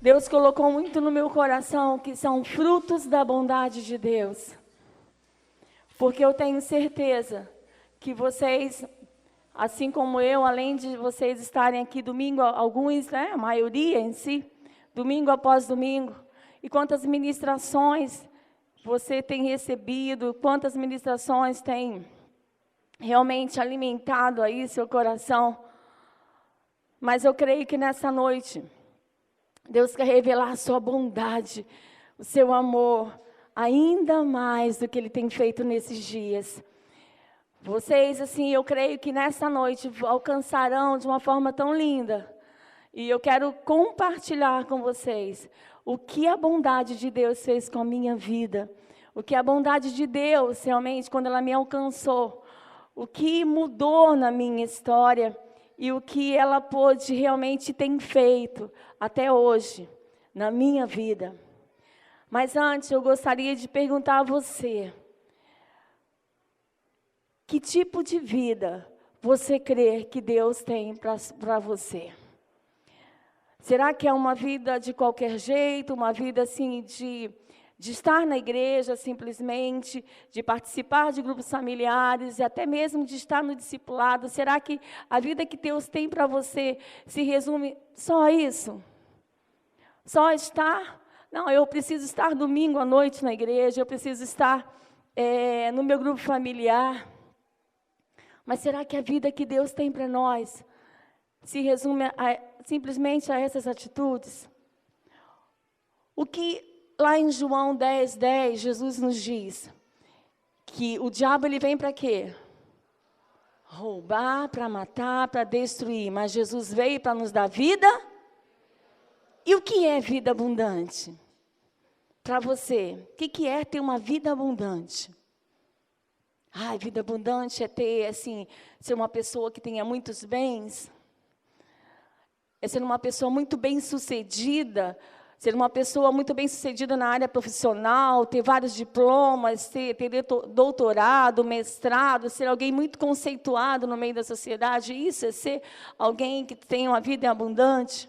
Deus colocou muito no meu coração que são frutos da bondade de Deus. Porque eu tenho certeza que vocês, assim como eu, além de vocês estarem aqui domingo, alguns, né, a maioria em si, domingo após domingo, e quantas ministrações você tem recebido, quantas ministrações tem realmente alimentado aí seu coração. Mas eu creio que nessa noite, Deus quer revelar a sua bondade, o seu amor, ainda mais do que Ele tem feito nesses dias. Vocês, assim, eu creio que nessa noite alcançarão de uma forma tão linda. E eu quero compartilhar com vocês o que a bondade de Deus fez com a minha vida. O que a bondade de Deus, realmente, quando ela me alcançou. O que mudou na minha história. E o que ela pôde realmente tem feito até hoje, na minha vida. Mas antes, eu gostaria de perguntar a você. Que tipo de vida você crê que Deus tem para você? Será que é uma vida de qualquer jeito, uma vida assim de estar na igreja simplesmente, de participar de grupos familiares e até mesmo de estar no discipulado? Será que a vida que Deus tem para você se resume só a isso? Só estar? Não, eu preciso estar domingo à noite na igreja, eu preciso estar no meu grupo familiar. Mas será que a vida que Deus tem para nós se resume simplesmente a essas atitudes? O que lá em João 10:10, Jesus nos diz que o diabo ele vem para quê? Roubar, para matar, para destruir. Mas Jesus veio para nos dar vida. E o que é vida abundante? Para você, o que é ter uma vida abundante? Vida abundante é ter, assim, ser uma pessoa que tenha muitos bens. É ser uma pessoa muito bem-sucedida. Ser uma pessoa muito bem-sucedida na área profissional, ter vários diplomas, ter doutorado, mestrado, ser alguém muito conceituado no meio da sociedade. Isso é ser alguém que tem uma vida abundante.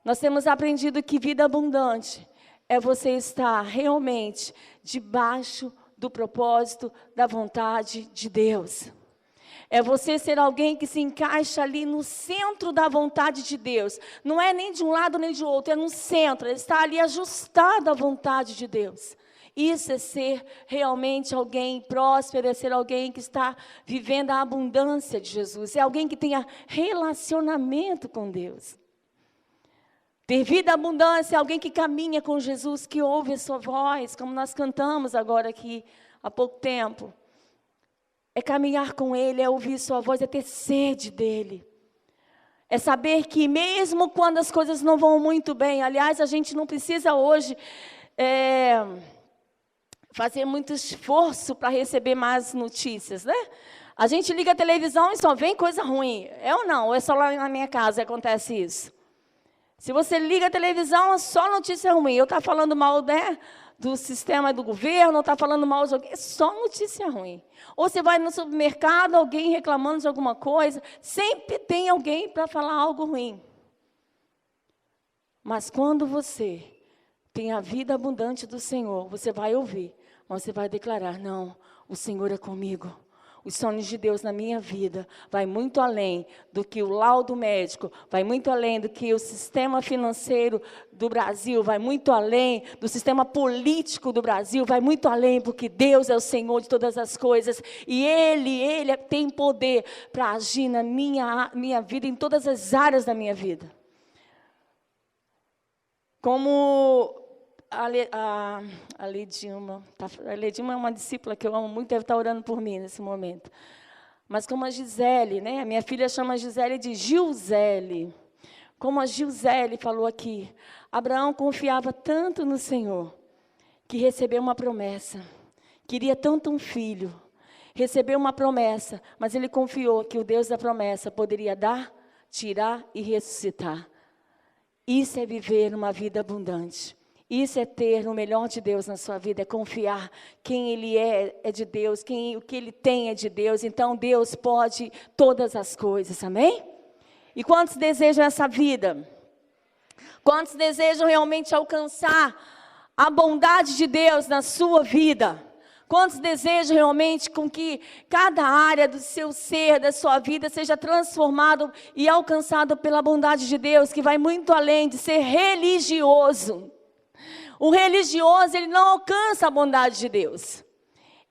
Nós temos aprendido que vida abundante é você estar realmente debaixo do propósito, da vontade de Deus. É você ser alguém que se encaixa ali no centro da vontade de Deus. Não é nem de um lado nem de outro, é no centro. Ele está ali ajustado à vontade de Deus. Isso é ser realmente alguém próspero, é ser alguém que está vivendo a abundância de Jesus. É alguém que tenha relacionamento com Deus. Ter vida abundância é alguém que caminha com Jesus, que ouve a sua voz, como nós cantamos agora aqui há pouco tempo. É caminhar com Ele, é ouvir sua voz, é ter sede dEle. É saber que mesmo quando as coisas não vão muito bem, aliás, a gente não precisa hoje fazer muito esforço para receber mais notícias, né? A gente liga a televisão e só vem coisa ruim. É ou não? Ou é só lá na minha casa que acontece isso? Se você liga a televisão, é só notícia ruim. Eu estou falando mal, né, do sistema do governo, ou está falando mal de alguém, é só notícia ruim. Ou você vai no supermercado, alguém reclamando de alguma coisa, sempre tem alguém para falar algo ruim. Mas quando você tem a vida abundante do Senhor, você vai ouvir, mas você vai declarar, não, o Senhor é comigo. Os sonhos de Deus na minha vida vai muito além do que o laudo médico, vai muito além do que o sistema financeiro do Brasil, vai muito além do sistema político do Brasil, vai muito além, porque Deus é o Senhor de todas as coisas, e Ele tem poder para agir na minha vida, em todas as áreas da minha vida. Como a Ledilma é uma discípula que eu amo muito, deve estar orando por mim nesse momento. Mas como a Gisele, né? A minha filha chama a Gisele de Gilzele. Como a Gilzele falou aqui, Abraão confiava tanto no Senhor, que recebeu uma promessa. Queria tanto um filho. Recebeu uma promessa, mas ele confiou que o Deus da promessa poderia dar, tirar e ressuscitar. Isso é viver uma vida abundante. Isso é ter o melhor de Deus na sua vida, é confiar quem Ele é de Deus, o que Ele tem é de Deus. Então Deus pode todas as coisas, amém? E quantos desejam essa vida? Quantos desejam realmente alcançar a bondade de Deus na sua vida? Quantos desejam realmente com que cada área do seu ser, da sua vida, seja transformado e alcançado pela bondade de Deus, que vai muito além de ser religioso. O religioso, ele não alcança a bondade de Deus.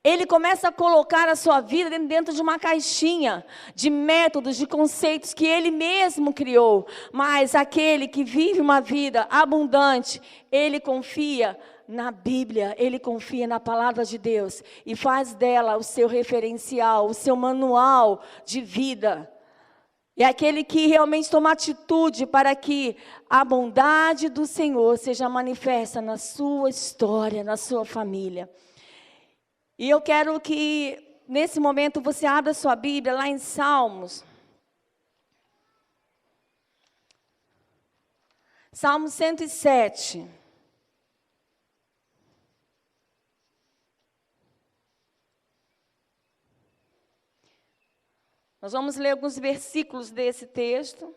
Ele começa a colocar a sua vida dentro de uma caixinha de métodos, de conceitos que ele mesmo criou. Mas aquele que vive uma vida abundante, ele confia na Bíblia, ele confia na palavra de Deus e faz dela o seu referencial, o seu manual de vida. É aquele que realmente toma atitude para que a bondade do Senhor seja manifesta na sua história, na sua família. E eu quero que, nesse momento, você abra sua Bíblia lá em Salmos. Salmo 107. Nós vamos ler alguns versículos desse texto.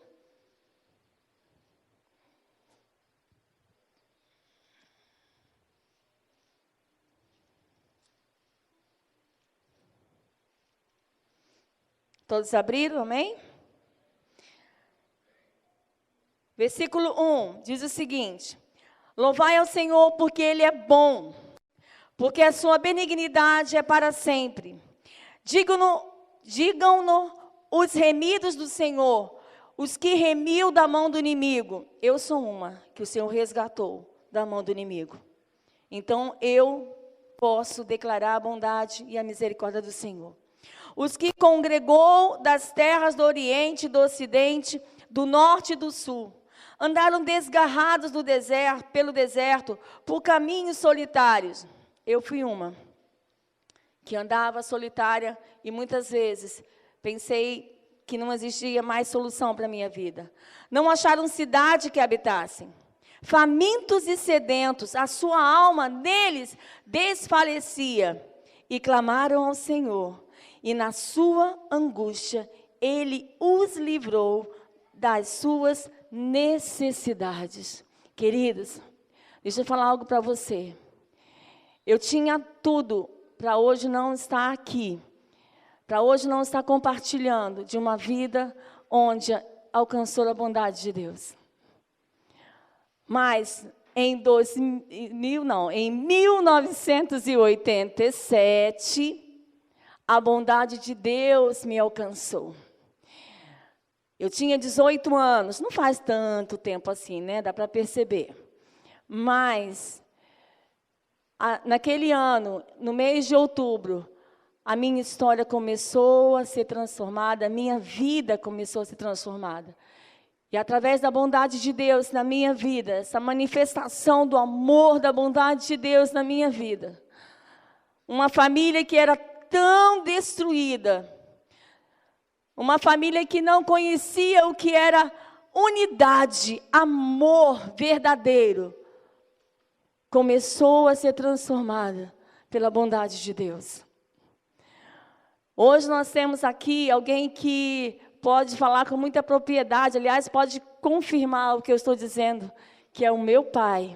Todos abriram, amém? Versículo 1 diz o seguinte: louvai ao Senhor porque Ele é bom, porque a sua benignidade é para sempre. Digam-no os remidos do Senhor, os que remiu da mão do inimigo. Eu sou uma que o Senhor resgatou da mão do inimigo. Então eu posso declarar a bondade e a misericórdia do Senhor. Os que congregou das terras do Oriente e do Ocidente, do Norte e do Sul, andaram desgarrados do deserto, pelo deserto, por caminhos solitários. Eu fui uma que andava solitária e muitas vezes pensei que não existia mais solução para a minha vida. Não acharam cidade que habitassem. Famintos e sedentos, a sua alma neles desfalecia. E clamaram ao Senhor. E na sua angústia, Ele os livrou das suas necessidades. Queridos, deixa eu falar algo para você. Eu tinha tudo para hoje não estar aqui. Para hoje não estar compartilhando de uma vida onde alcançou a bondade de Deus. Mas em 1987, a bondade de Deus me alcançou. Eu tinha 18 anos, não faz tanto tempo assim, né? Dá para perceber. Mas, naquele ano, no mês de outubro, a minha história começou a ser transformada, a minha vida começou a ser transformada. E através da bondade de Deus na minha vida, essa manifestação do amor, da bondade de Deus na minha vida, uma família que era tão destruída, uma família que não conhecia o que era unidade, amor verdadeiro, começou a ser transformada pela bondade de Deus. Hoje nós temos aqui alguém que pode falar com muita propriedade, aliás, pode confirmar o que eu estou dizendo, que é o meu pai.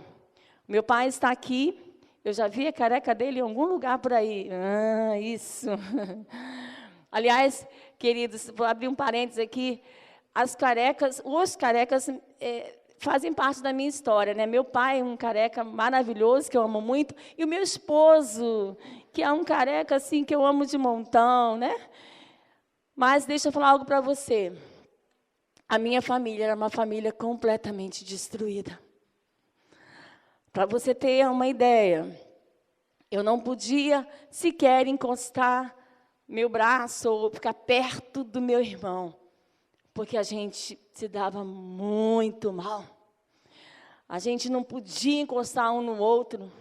O meu pai está aqui. Eu já vi a careca dele em algum lugar por aí. Ah, isso. Aliás, queridos, vou abrir um parênteses aqui. Os carecas fazem parte da minha história, né? Meu pai é um careca maravilhoso, que eu amo muito. E o meu esposo, que é um careca, assim, que eu amo de montão, né? Mas deixa eu falar algo para você. A minha família era uma família completamente destruída. Para você ter uma ideia, eu não podia sequer encostar meu braço ou ficar perto do meu irmão, porque a gente se dava muito mal. A gente não podia encostar um no outro.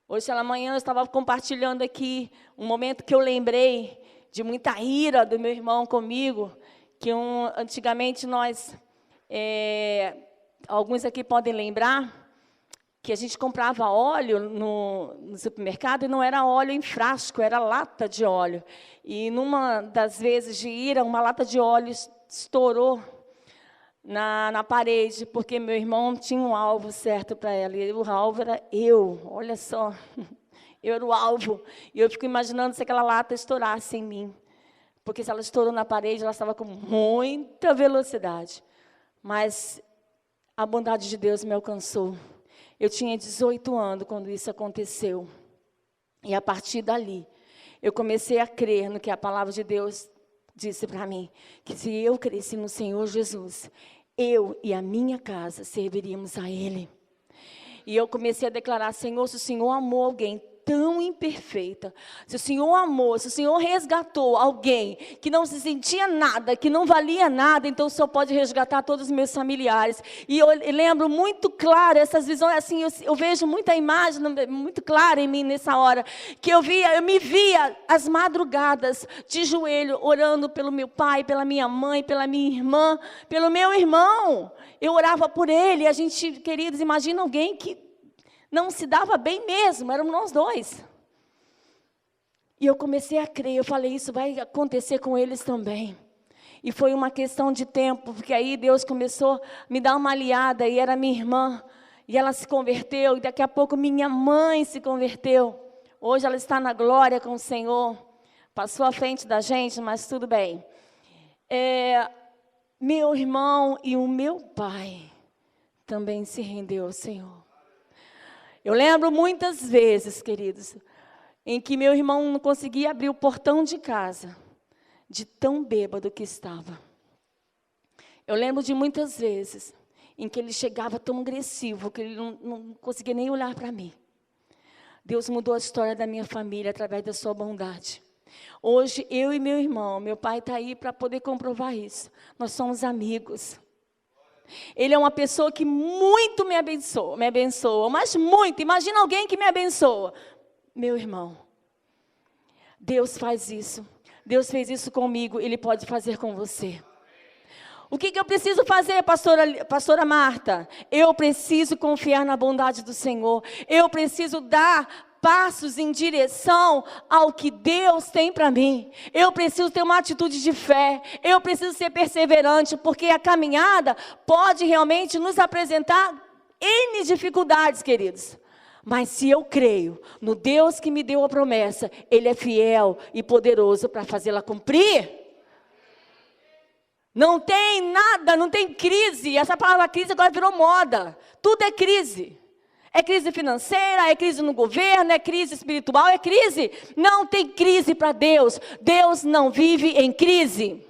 Hoje pela manhã eu estava compartilhando aqui um momento que eu lembrei de muita ira do meu irmão comigo, que antigamente nós, alguns aqui podem lembrar, que a gente comprava óleo no supermercado e não era óleo em frasco, era lata de óleo. E numa das vezes de ira, uma lata de óleo estourou na parede, porque meu irmão tinha um alvo certo para ela, e o alvo era eu, olha só, eu era o alvo, e eu fico imaginando se aquela lata estourasse em mim, porque se ela estourou na parede, ela estava com muita velocidade, mas a bondade de Deus me alcançou. Eu tinha 18 anos quando isso aconteceu, e a partir dali, eu comecei a crer no que a palavra de Deus disse para mim, que se eu cresci no Senhor Jesus, eu e a minha casa serviríamos a Ele. E eu comecei a declarar, Senhor, se o Senhor amou alguém tão imperfeita, se o Senhor amou, se o Senhor resgatou alguém que não se sentia nada, que não valia nada, então o Senhor pode resgatar todos os meus familiares. E eu lembro muito claro essas visões, assim, eu vejo muita imagem muito clara em mim nessa hora, que eu me via às madrugadas, de joelho, orando pelo meu pai, pela minha mãe, pela minha irmã, pelo meu irmão. Eu orava por ele, a gente, queridos, imagina alguém que não se dava bem mesmo, éramos nós dois. E eu comecei a crer, eu falei, isso vai acontecer com eles também. E foi uma questão de tempo, porque aí Deus começou a me dar uma aliada, e era minha irmã, e ela se converteu, e daqui a pouco minha mãe se converteu. Hoje ela está na glória com o Senhor, passou à frente da gente, mas tudo bem. Meu irmão e o meu pai também se rendeu ao Senhor. Eu lembro muitas vezes, queridos, em que meu irmão não conseguia abrir o portão de casa, de tão bêbado que estava. Eu lembro de muitas vezes em que ele chegava tão agressivo, que ele não conseguia nem olhar para mim. Deus mudou a história da minha família através da sua bondade. Hoje, eu e meu irmão, meu pai está aí para poder comprovar isso. Nós somos amigos. Ele é uma pessoa que muito me abençoa, mas muito. Imagina alguém que me abençoa. Meu irmão, Deus faz isso. Deus fez isso comigo, Ele pode fazer com você. O que eu preciso fazer, pastora Marta? Eu preciso confiar na bondade do Senhor. Eu preciso dar passos em direção ao que Deus tem para mim. Eu preciso ter uma atitude de fé. Eu preciso ser perseverante, porque a caminhada pode realmente nos apresentar N dificuldades, queridos. Mas se eu creio no Deus que me deu a promessa, Ele é fiel e poderoso para fazê-la cumprir. Não tem nada, não tem crise. Essa palavra crise agora virou moda. Tudo é crise. É crise financeira, é crise no governo, é crise espiritual, é crise. Não tem crise para Deus. Deus não vive em crise.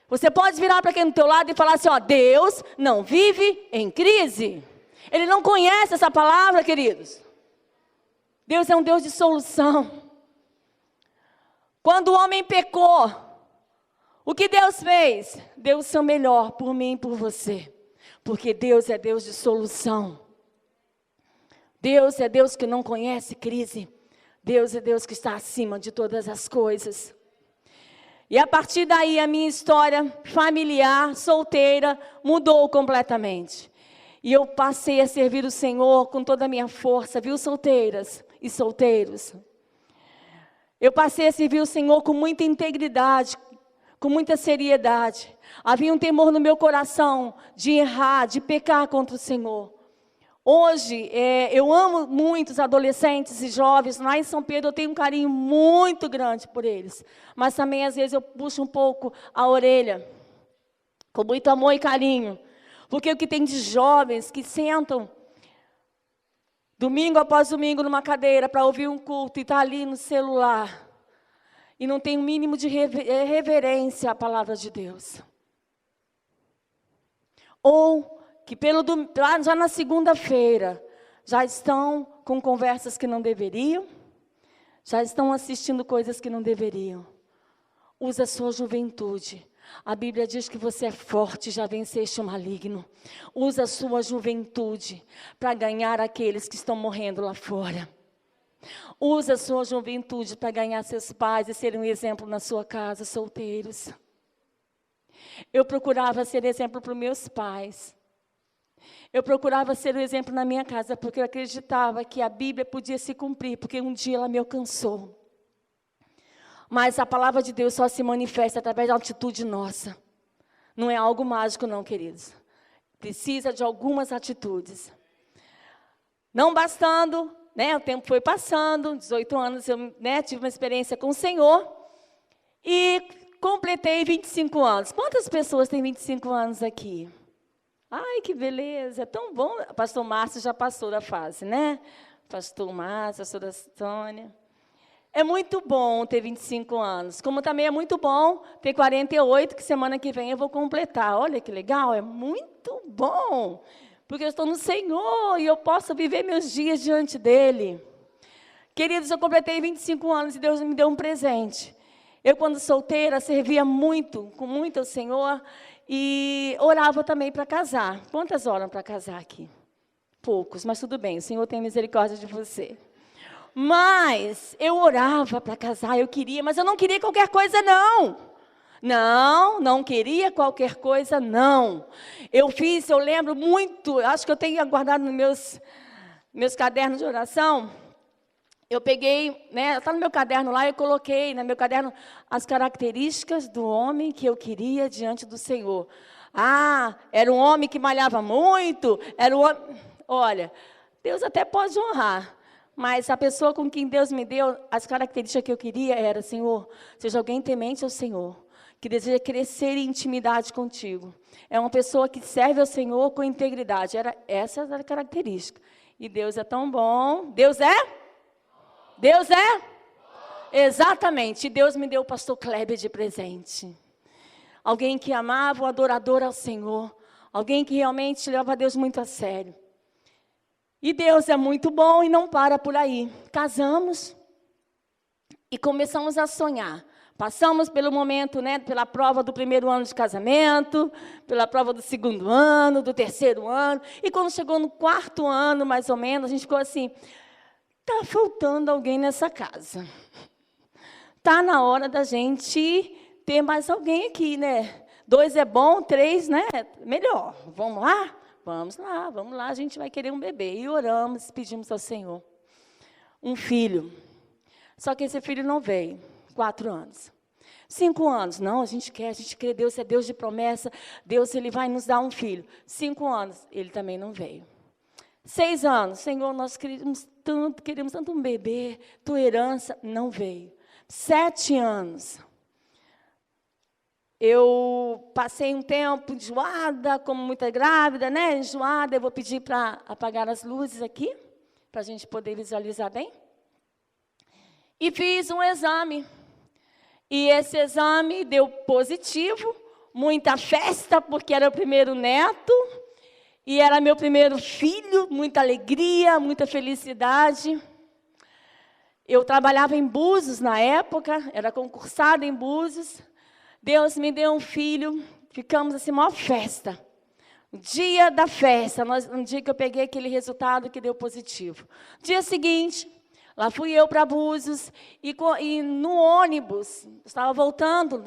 Você pode virar para quem no teu lado e falar assim, ó, Deus não vive em crise. Ele não conhece essa palavra, queridos. Deus é um Deus de solução. Quando o homem pecou, o que Deus fez? Deu o seu melhor por mim e por você. Porque Deus é Deus de solução. Deus é Deus que não conhece crise. Deus é Deus que está acima de todas as coisas. E a partir daí a minha história familiar, solteira, mudou completamente. E eu passei a servir o Senhor com toda a minha força, viu, solteiras e solteiros? Eu passei a servir o Senhor com muita integridade, com muita seriedade. Havia um temor no meu coração de errar, de pecar contra o Senhor. Hoje, eu amo muito os adolescentes e jovens. Lá em São Pedro eu tenho um carinho muito grande por eles. Mas também, às vezes, eu puxo um pouco a orelha, com muito amor e carinho. Porque o que tem de jovens que sentam, domingo após domingo, numa cadeira, para ouvir um culto, e está ali no celular, e não tem o mínimo de reverência à palavra de Deus. Ou que já na segunda-feira, já estão com conversas que não deveriam, já estão assistindo coisas que não deveriam. Usa a sua juventude. A Bíblia diz que você é forte, já venceste o maligno. Usa a sua juventude para ganhar aqueles que estão morrendo lá fora. Usa a sua juventude para ganhar seus pais e ser um exemplo na sua casa, solteiros. Eu procurava ser exemplo para os meus pais. Eu procurava ser um exemplo na minha casa, porque eu acreditava que a Bíblia podia se cumprir, porque um dia ela me alcançou. Mas a palavra de Deus só se manifesta através da atitude nossa. Não é algo mágico, não, queridos. Precisa de algumas atitudes. Não bastando, né, o tempo foi passando, 18 anos eu, né, tive uma experiência com o Senhor e completei 25 anos. Quantas pessoas têm 25 anos aqui? Ai, que beleza, é tão bom. Pastor Márcio já passou da fase, né? Pastor Márcio, pastora Sônia. É muito bom ter 25 anos, como também é muito bom ter 48, que semana que vem eu vou completar. Olha que legal, é muito bom, porque eu estou no Senhor e eu posso viver meus dias diante dEle. Queridos, eu completei 25 anos e Deus me deu um presente. Eu, quando solteira, servia muito, com muito ao Senhor e orava também para casar. Quantas oram para casar aqui? Poucos, mas tudo bem, o Senhor tem misericórdia de você. Mas eu orava para casar, eu queria, mas eu não queria qualquer coisa, não. Não queria qualquer coisa, não. Eu lembro muito, acho que eu tenho guardado nos meus cadernos de oração. Eu peguei, né, está no meu caderno lá, eu coloquei no meu caderno as características do homem que eu queria diante do Senhor. Ah, era um homem que malhava muito, era um homem... Olha, Deus até pode honrar. Mas a pessoa com quem Deus me deu, as características que eu queria era, Senhor, seja alguém temente ao Senhor, que deseja crescer em intimidade contigo. É uma pessoa que serve ao Senhor com integridade. Essa era a característica. E Deus é tão bom. Deus é? Deus é? Exatamente. E Deus me deu o pastor Kleber de presente. Alguém que amava, um adorador ao Senhor. Alguém que realmente leva a Deus muito a sério. E Deus é muito bom e não para por aí. Casamos e começamos a sonhar. Passamos pelo momento, né, pela prova do primeiro ano de casamento, pela prova do segundo ano, do terceiro ano. E quando chegou no quarto ano, mais ou menos, a gente ficou assim, está faltando alguém nessa casa. Está na hora da gente ter mais alguém aqui, né? 2 é bom, 3, né? Melhor. Vamos lá? Vamos lá, a gente vai querer um bebê. E oramos, pedimos ao Senhor um filho. Só que esse filho não veio. 4 anos. 5 anos. Não, a gente crê, Deus é Deus de promessa. Deus, Ele vai nos dar um filho. 5 anos, Ele também não veio. 6 anos. Senhor, nós queremos tanto um bebê. Tua herança não veio. 7 anos. Eu passei um tempo enjoada, como muita grávida, né? Enjoada, eu vou pedir para apagar as luzes aqui, para a gente poder visualizar bem. E fiz um exame. E esse exame deu positivo, muita festa, porque era o primeiro neto, e era meu primeiro filho, muita alegria, muita felicidade. Eu trabalhava em Búzios na época, era concursada em Búzios. Deus me deu um filho, ficamos assim, maior festa. O dia da festa, um dia que eu peguei aquele resultado que deu positivo. Dia seguinte, lá fui eu para Búzios, e no ônibus, estava voltando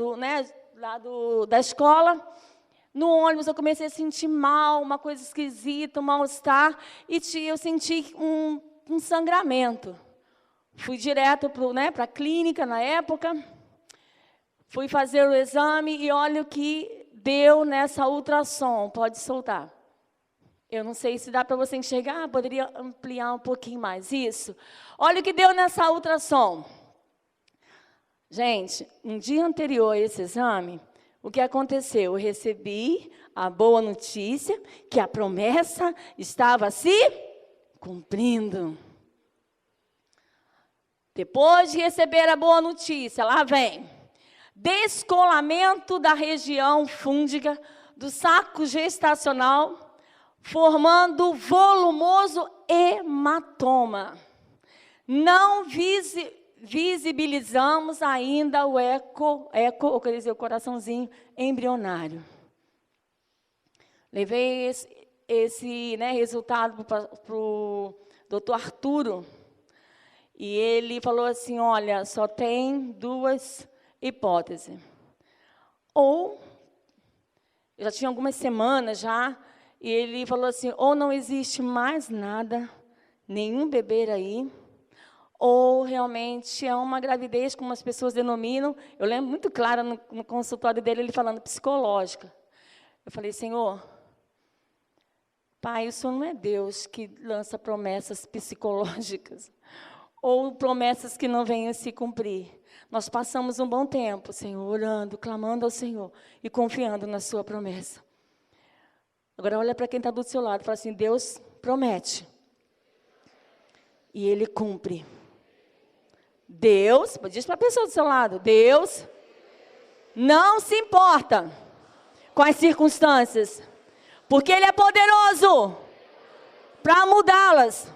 da escola, no ônibus eu comecei a sentir mal, uma coisa esquisita, um mal-estar, e eu senti um sangramento. Fui direto para a clínica na época, fui fazer o exame e olha o que deu nessa ultrassom. Pode soltar. Eu não sei se dá para você enxergar, poderia ampliar um pouquinho mais. Isso. Olha o que deu nessa ultrassom. Gente, no dia anterior a esse exame, o que aconteceu? Eu recebi a boa notícia que a promessa estava se cumprindo. Depois de receber a boa notícia, lá vem. Descolamento da região fúngica do saco gestacional, formando volumoso hematoma. Não visibilizamos ainda o quer dizer, o coraçãozinho embrionário. Levei esse resultado para o doutor Arturo, e ele falou assim, olha, só tem 2 hipóteses. Ou, eu já tinha algumas semanas já, e ele falou assim, ou não existe mais nada, nenhum bebê aí, ou realmente é uma gravidez, como as pessoas denominam, eu lembro muito claro no consultório dele, ele falando psicológica. Eu falei, Senhor, Pai, o Senhor não é Deus que lança promessas psicológicas ou promessas que não venham a se cumprir. Nós passamos um bom tempo, Senhor, orando, clamando ao Senhor e confiando na sua promessa. Agora olha para quem está do seu lado e fala assim, Deus promete e Ele cumpre. Deus, diz para a pessoa do seu lado, Deus não se importa com as circunstâncias, porque Ele é poderoso para mudá-las.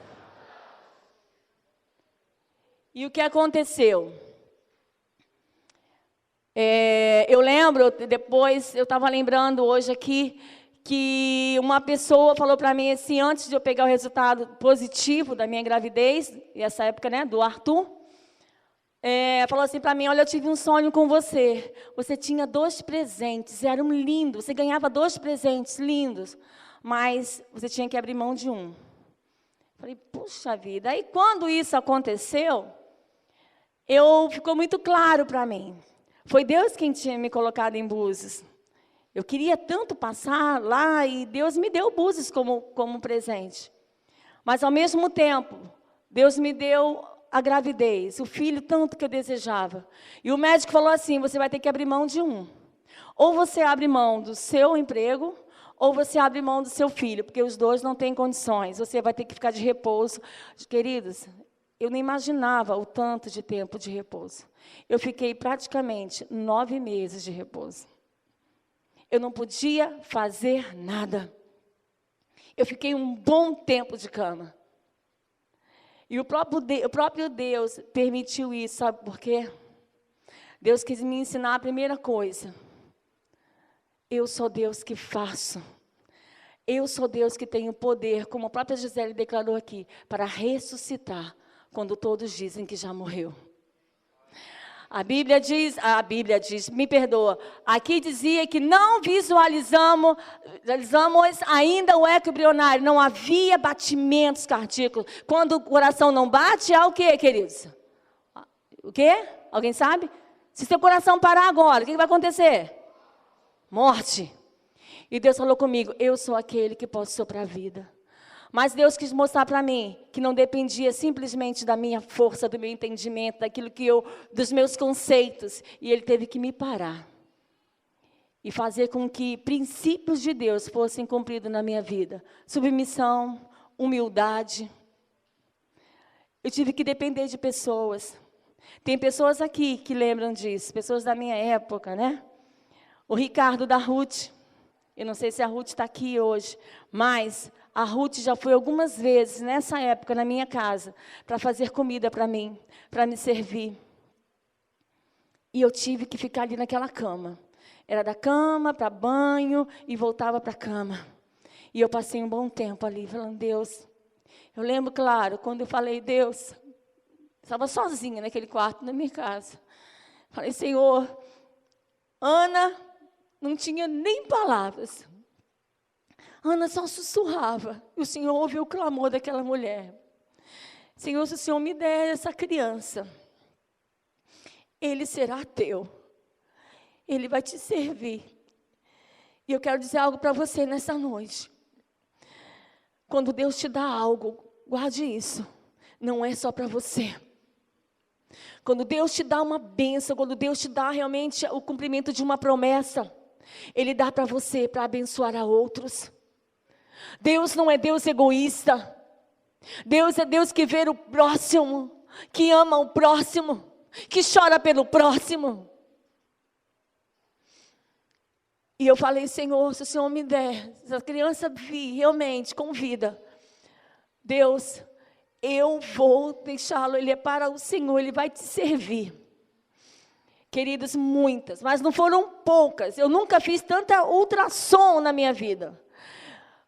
E o que aconteceu? Eu lembro, depois, eu estava lembrando hoje aqui, que uma pessoa falou para mim assim, antes de eu pegar o resultado positivo da minha gravidez, e essa época, né, do Arthur, falou assim para mim, olha, eu tive um sonho com você. Você tinha 2 presentes, eram lindos, você ganhava 2 presentes lindos, mas você tinha que abrir mão de um. Falei, puxa vida. Aí quando isso aconteceu, ficou muito claro para mim. Foi Deus quem tinha me colocado em Búzios. Eu queria tanto passar lá e Deus me deu Búzios como presente. Mas ao mesmo tempo, Deus me deu a gravidez, o filho tanto que eu desejava. E o médico falou assim, você vai ter que abrir mão de um. Ou você abre mão do seu emprego, ou você abre mão do seu filho, porque os 2 não têm condições. Você vai ter que ficar de repouso. Queridos, eu nem imaginava o tanto de tempo de repouso. Eu fiquei praticamente 9 meses de repouso. Eu não podia fazer nada. Eu fiquei um bom tempo de cama. E o próprio Deus permitiu isso, sabe por quê? Deus quis me ensinar a primeira coisa. Eu sou Deus que faço. Eu sou Deus que tenho poder, como a própria Gisele declarou aqui, para ressuscitar quando todos dizem que já morreu. A Bíblia diz, me perdoa, aqui dizia que não visualizamos ainda o eco embrionário, não havia batimentos cardíacos. Quando o coração não bate, há o quê, queridos? O quê? Alguém sabe? Se seu coração parar agora, o que vai acontecer? Morte. E Deus falou comigo, eu sou aquele que posso soprar a vida. Mas Deus quis mostrar para mim que não dependia simplesmente da minha força, do meu entendimento, dos meus conceitos. E Ele teve que me parar e fazer com que princípios de Deus fossem cumpridos na minha vida. Submissão, humildade. Eu tive que depender de pessoas. Tem pessoas aqui que lembram disso, pessoas da minha época, né? O Ricardo da Ruth. Eu não sei se a Ruth está aqui hoje, mas a Ruth já foi algumas vezes, nessa época, na minha casa, para fazer comida para mim, para me servir. E eu tive que ficar ali naquela cama. Era da cama para banho e voltava para a cama. E eu passei um bom tempo ali, falando, Deus. Eu lembro, claro, quando eu falei, Deus, estava sozinha naquele quarto, na minha casa. Falei, Senhor, Ana não tinha nem palavras. Ana só sussurrava. E o Senhor ouviu o clamor daquela mulher. Senhor, se o Senhor me der essa criança, ele será teu. Ele vai te servir. E eu quero dizer algo para você nessa noite. Quando Deus te dá algo, guarde isso. Não é só para você. Quando Deus te dá uma bênção, quando Deus te dá realmente o cumprimento de uma promessa, Ele dá para você, para abençoar a outros. Deus não é Deus egoísta. Deus é Deus que vê o próximo, que ama o próximo, que chora pelo próximo. E eu falei, Senhor, se o Senhor me der, se a criança vir realmente com vida, Deus, eu vou deixá-lo, ele é para o Senhor, ele vai te servir. Queridos, muitas, mas não foram poucas. Eu nunca fiz tanta ultrassom na minha vida.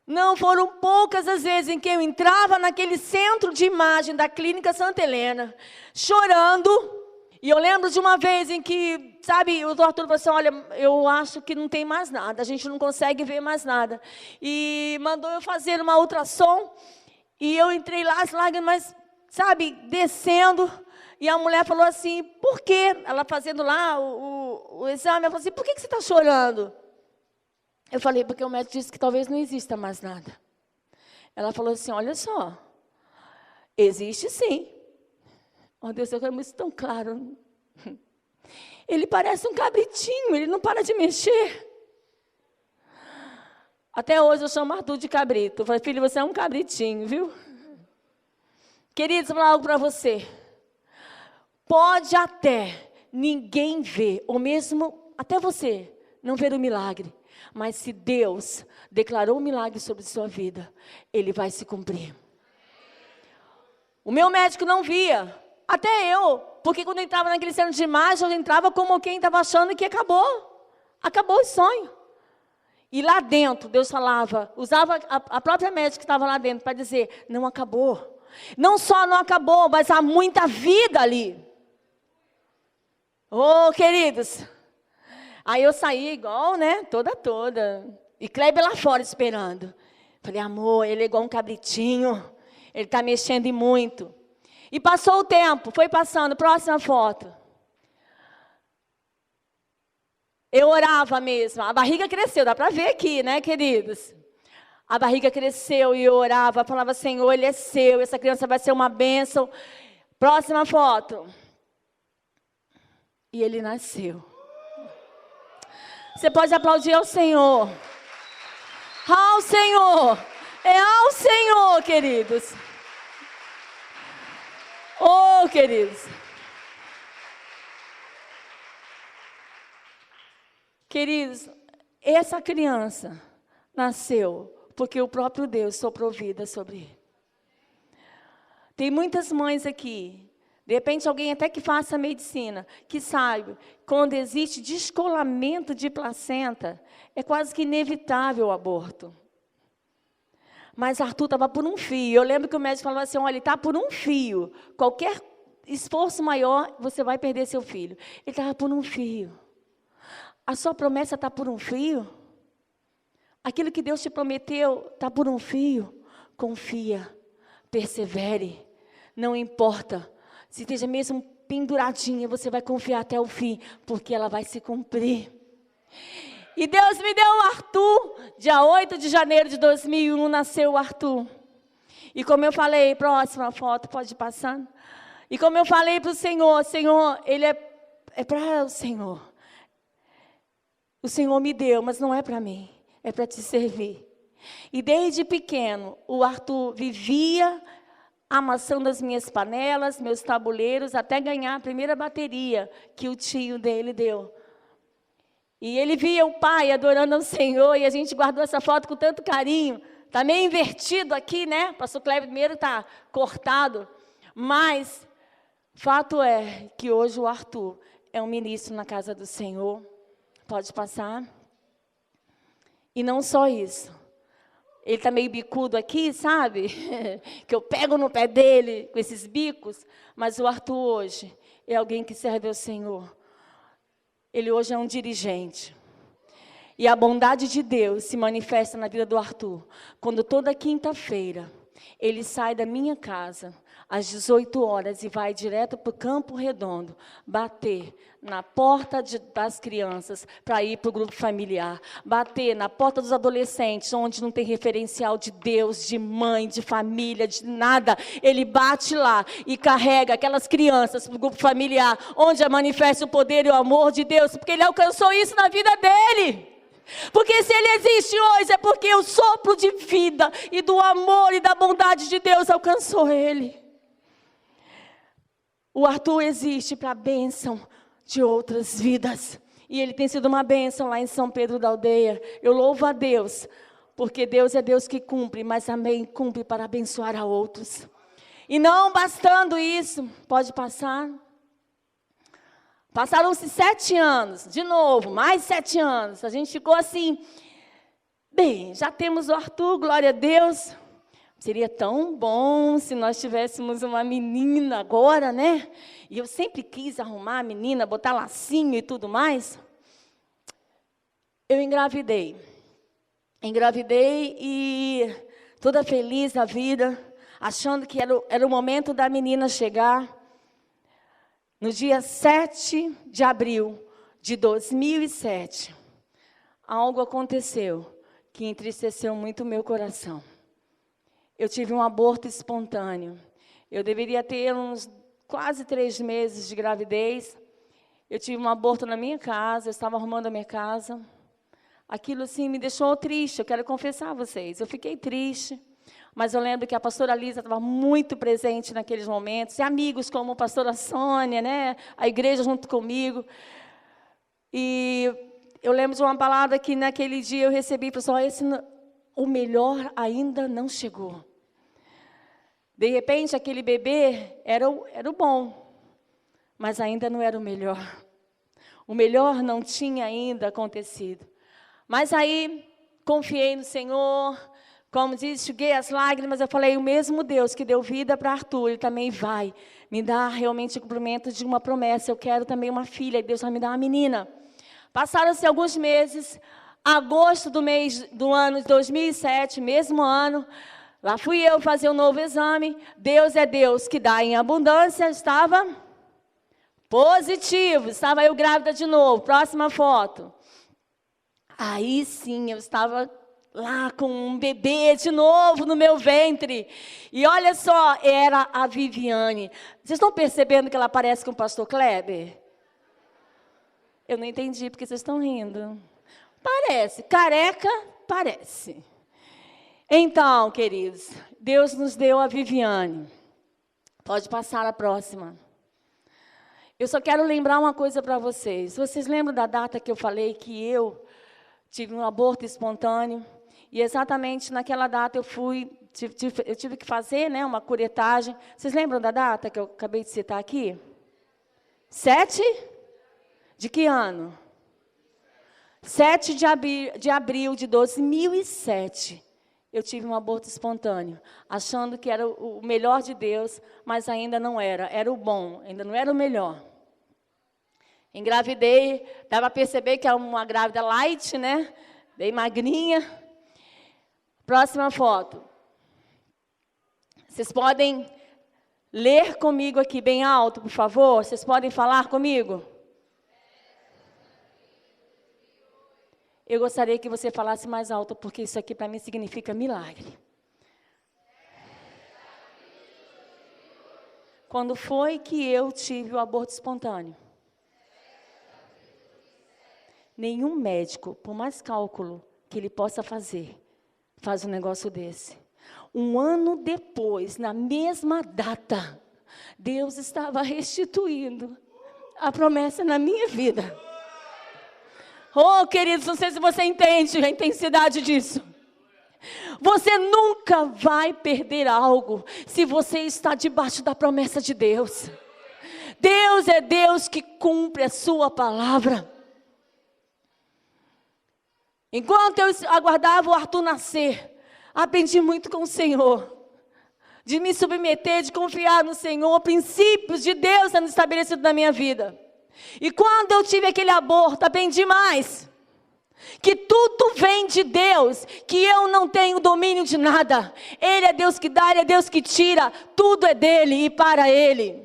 Não foram poucas as vezes em que eu entrava naquele centro de imagem da Clínica Santa Helena, chorando. E eu lembro de uma vez em que, sabe, o doutor falou assim, olha, eu acho que não tem mais nada, a gente não consegue ver mais nada. E mandou eu fazer uma ultrassom, e eu entrei lá, as lágrimas, sabe, descendo. E a mulher falou assim, por quê? Ela fazendo lá o exame, ela falou assim, por que você está chorando? Eu falei, porque o médico disse que talvez não exista mais nada. Ela falou assim, olha só, existe sim. Oh Deus, eu quero isso tão claro. Ele parece um cabritinho, ele não para de mexer. Até hoje eu chamo Arthur de cabrito. Eu falei, filho, você é um cabritinho, viu? Queridos, vou falar algo para você. Pode até ninguém ver, ou mesmo até você não ver o milagre. Mas se Deus declarou um milagre sobre sua vida, ele vai se cumprir. O meu médico não via, até eu, porque quando eu entrava naquele centro de imagem, eu entrava como quem estava achando que acabou o sonho. E lá dentro, Deus falava, usava a própria médica que estava lá dentro para dizer, não acabou. Não só não acabou, mas há muita vida ali. Oh, queridos. Aí eu saí igual, né, toda. E Kleber lá fora esperando. Falei, amor, ele é igual um cabritinho. Ele está mexendo e muito. E passou o tempo, foi passando, próxima foto. Eu orava mesmo, a barriga cresceu, dá para ver aqui, né, queridos? A barriga cresceu e eu orava, falava, Senhor, ele é seu, essa criança vai ser uma bênção. Próxima foto. E ele nasceu. Você pode aplaudir ao Senhor. Ao Senhor. É ao Senhor, queridos. Oh, queridos. Queridos, essa criança nasceu porque o próprio Deus soprou vida sobre ele. Tem muitas mães aqui, de repente alguém até que faça medicina, que sabe, quando existe descolamento de placenta, é quase que inevitável o aborto. Mas Arthur estava por um fio. Eu lembro que o médico falava assim, olha, ele está por um fio. Qualquer esforço maior, você vai perder seu filho. Ele estava por um fio. A sua promessa está por um fio? Aquilo que Deus te prometeu está por um fio? Confia, persevere, não importa. Se esteja mesmo penduradinha, você vai confiar até o fim, porque ela vai se cumprir. E Deus me deu o Arthur, dia 8 de janeiro de 2001, nasceu o Arthur. E como eu falei, próxima foto, pode ir passando. E como eu falei para o Senhor, Senhor, ele é para o Senhor. O Senhor me deu, mas não é para mim, é para te servir. E desde pequeno, o Arthur vivia amassando as minhas panelas, meus tabuleiros, até ganhar a primeira bateria que o tio dele deu. E ele via o pai adorando ao Senhor, e a gente guardou essa foto com tanto carinho. Está meio invertido aqui, né? Pastor Kleber primeiro está cortado. Mas, fato é que hoje o Arthur é um ministro na casa do Senhor. Pode passar. E não só isso. Ele está meio bicudo aqui, sabe? Que eu pego no pé dele com esses bicos. Mas o Arthur hoje é alguém que serve ao Senhor. Ele hoje é um dirigente. E a bondade de Deus se manifesta na vida do Arthur. Quando toda quinta-feira ele sai da minha casa às 18 horas e vai direto para o Campo Redondo, bater na porta das crianças para ir para o grupo familiar, bater na porta dos adolescentes, onde não tem referencial de Deus, de mãe, de família, de nada. Ele bate lá e carrega aquelas crianças para o grupo familiar, onde manifesta o poder e o amor de Deus, porque ele alcançou isso na vida dele. Porque se ele existe hoje, é porque o sopro de vida e do amor e da bondade de Deus alcançou ele. O Arthur existe para a bênção de outras vidas. E ele tem sido uma bênção lá em São Pedro da Aldeia. Eu louvo a Deus, porque Deus é Deus que cumpre, mas também cumpre para abençoar a outros. E não bastando isso, pode passar. Passaram-se 7 anos, de novo, mais 7 anos. A gente ficou assim, bem, já temos o Arthur, glória a Deus. Seria tão bom se nós tivéssemos uma menina agora, né? E eu sempre quis arrumar a menina, botar lacinho e tudo mais. Eu engravidei. Engravidei e toda feliz na vida, achando que era o momento da menina chegar. No dia 7 de abril de 2007, algo aconteceu que entristeceu muito o meu coração. Eu tive um aborto espontâneo. Eu deveria ter uns quase 3 meses de gravidez. Eu tive um aborto na minha casa, eu estava arrumando a minha casa. Aquilo, assim, me deixou triste, eu quero confessar a vocês. Eu fiquei triste, mas eu lembro que a pastora Lisa estava muito presente naqueles momentos, e amigos como a pastora Sônia, né? A igreja junto comigo. E eu lembro de uma palavra que naquele dia eu recebi, pessoal, o melhor ainda não chegou. De repente, aquele bebê era o bom, mas ainda não era o melhor. O melhor não tinha ainda acontecido. Mas aí, confiei no Senhor, como diz, enxuguei as lágrimas, eu falei, o mesmo Deus que deu vida para Arthur, Ele também vai me dar realmente o cumprimento de uma promessa. Eu quero também uma filha, e Deus vai me dar uma menina. Passaram-se alguns meses, agosto do ano de 2007, mesmo ano, lá fui eu fazer um novo exame. Deus é Deus que dá em abundância, estava positivo, estava eu grávida de novo. Próxima foto. Aí sim, eu estava lá com um bebê de novo no meu ventre. E olha só, era a Viviane. Vocês estão percebendo que ela parece com o pastor Kleber? Eu não entendi porque vocês estão rindo. Parece, careca, parece. Então, queridos, Deus nos deu a Viviane. Pode passar a próxima. Eu só quero lembrar uma coisa para vocês. Vocês lembram da data que eu falei que eu tive um aborto espontâneo? E exatamente naquela data eu tive que fazer, né, uma curetagem. Vocês lembram da data que eu acabei de citar aqui? 7? De que ano? 7 de abril de 2007. Eu tive um aborto espontâneo, achando que era o melhor de Deus, mas ainda não era. Era o bom, ainda não era o melhor. Engravidei, dava a perceber que era uma grávida light, né? Bem magrinha. Próxima foto. Vocês podem ler comigo aqui bem alto, por favor? Vocês podem falar comigo? Eu gostaria que você falasse mais alto, porque isso aqui para mim significa milagre. Quando foi que eu tive o aborto espontâneo? Nenhum médico, por mais cálculo que ele possa fazer, faz um negócio desse. Um ano depois, na mesma data, Deus estava restituindo a promessa na minha vida. Oh, queridos, não sei se você entende a intensidade disso. Você nunca vai perder algo se você está debaixo da promessa de Deus. Deus é Deus que cumpre a sua palavra. Enquanto eu aguardava o Arthur nascer, aprendi muito com o Senhor. De me submeter, de confiar no Senhor, princípios de Deus sendo estabelecidos na minha vida. E quando eu tive aquele aborto, aprendi mais. Que tudo vem de Deus, que eu não tenho domínio de nada. Ele é Deus que dá, Ele é Deus que tira. Tudo é dEle e para Ele.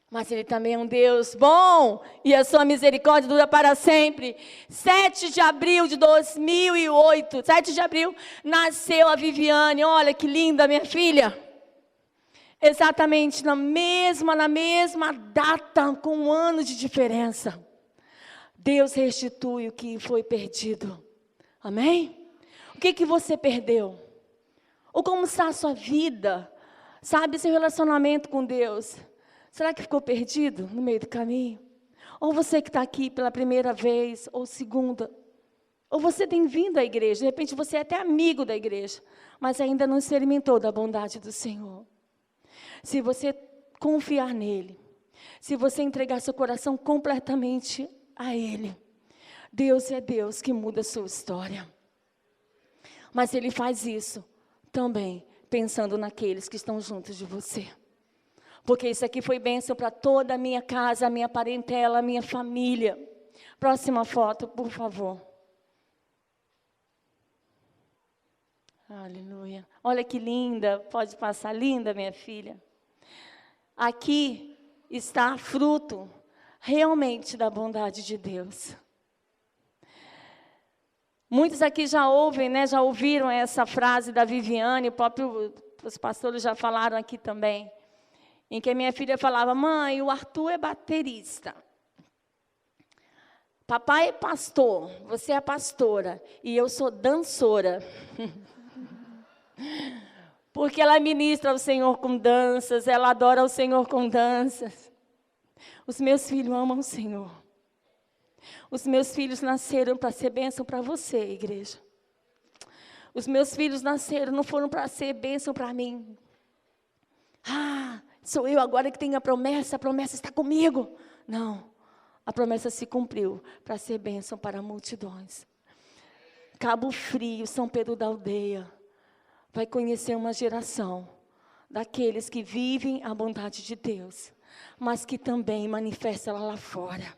Mas Ele também é um Deus bom, e a sua misericórdia dura para sempre. 7 de abril de 2008, 7 de abril, nasceu a Viviane. Olha que linda, minha filha. Exatamente na mesma data, com um ano de diferença. Deus restitui o que foi perdido. Amém? O que você perdeu? Ou como está a sua vida? Sabe, seu relacionamento com Deus? Será que ficou perdido no meio do caminho? Ou você que está aqui pela primeira vez, ou segunda, ou você tem vindo à igreja, de repente você é até amigo da igreja, mas ainda não se alimentou da bondade do Senhor. Se você confiar nele, se você entregar seu coração completamente a Ele, Deus é Deus que muda a sua história. Mas Ele faz isso também pensando naqueles que estão juntos de você. Porque isso aqui foi bênção para toda a minha casa, a minha parentela, a minha família. Próxima foto, por favor. Aleluia. Olha que linda, pode passar, linda minha filha. Aqui está fruto realmente da bondade de Deus. Muitos aqui já ouvem, né, já ouviram essa frase da Viviane, os pastores já falaram aqui também, em que a minha filha falava: mãe, o Arthur é baterista. Papai é pastor, você é pastora, e eu sou dançora. Porque ela ministra ao Senhor com danças, ela adora ao Senhor com danças. Os meus filhos amam o Senhor. Os meus filhos nasceram para ser bênção para você, igreja. Os meus filhos nasceram, não foram para ser bênção para mim. Ah, sou eu agora que tenho a promessa está comigo. Não, a promessa se cumpriu para ser bênção para multidões. Cabo Frio, São Pedro da Aldeia, vai conhecer uma geração daqueles que vivem a bondade de Deus, mas que também manifesta ela lá fora.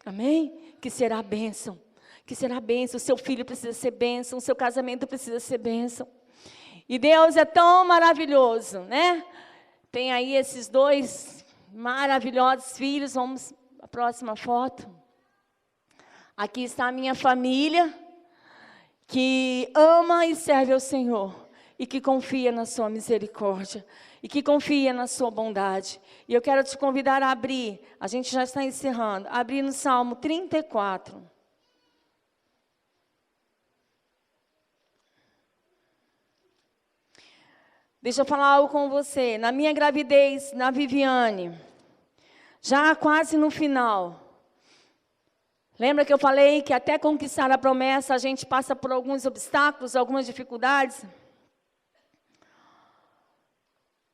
Amém? Que será bênção. Que será bênção. O seu filho precisa ser bênção. O seu casamento precisa ser bênção. E Deus é tão maravilhoso, né? Tem aí esses dois maravilhosos filhos. Vamos à próxima foto. Aqui está a minha família, que ama e serve ao Senhor, e que confia na sua misericórdia, e que confia na sua bondade. E eu quero te convidar a abrir, a gente já está encerrando, abrir no Salmo 34. Deixa eu falar algo com você. Na minha gravidez, na Viviane, já quase no final, lembra que eu falei que até conquistar a promessa, a gente passa por alguns obstáculos, algumas dificuldades?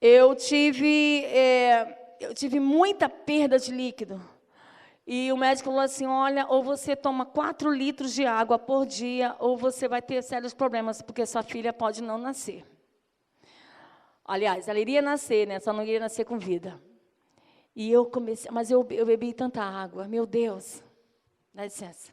Eu tive muita perda de líquido. E o médico falou assim: olha, ou você toma 4 litros de água por dia, ou você vai ter sérios problemas, porque sua filha pode não nascer. Aliás, ela iria nascer, né? Só não iria nascer com vida. E eu comecei, mas eu bebi tanta água, meu Deus. Dá licença.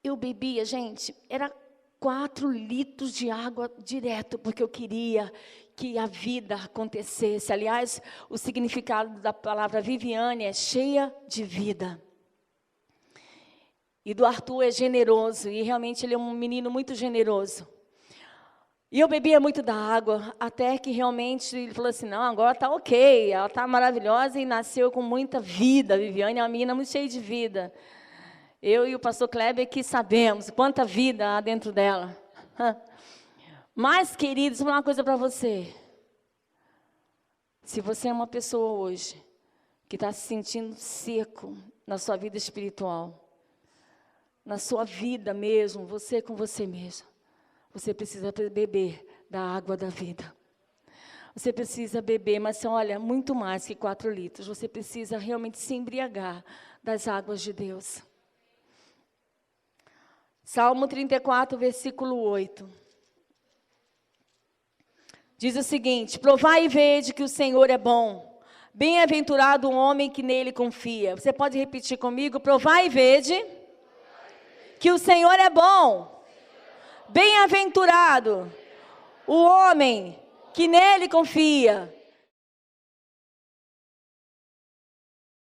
Eu bebia, gente, era 4 litros de água direto, porque eu queria que a vida acontecesse. Aliás, o significado da palavra Viviane é cheia de vida. E do Arthur é generoso, e realmente ele é um menino muito generoso. E eu bebia muito da água, até que realmente ele falou assim: não, agora está ok, ela está maravilhosa e nasceu com muita vida. A Viviane é uma menina muito cheia de vida. Eu e o pastor Kleber que sabemos quanta vida há dentro dela. Mas, queridos, vou falar uma coisa para você. Se você é uma pessoa hoje que está se sentindo seco na sua vida espiritual, na sua vida mesmo, você com você mesmo, você precisa beber da água da vida. Você precisa beber, mas olha, muito mais que 4 litros. Você precisa realmente se embriagar das águas de Deus. Salmo 34, versículo 8. Diz o seguinte: provai e vede que o Senhor é bom. Bem-aventurado o homem que nele confia. Você pode repetir comigo? Provai e vede que o Senhor é bom. Bem-aventurado o homem que nele confia.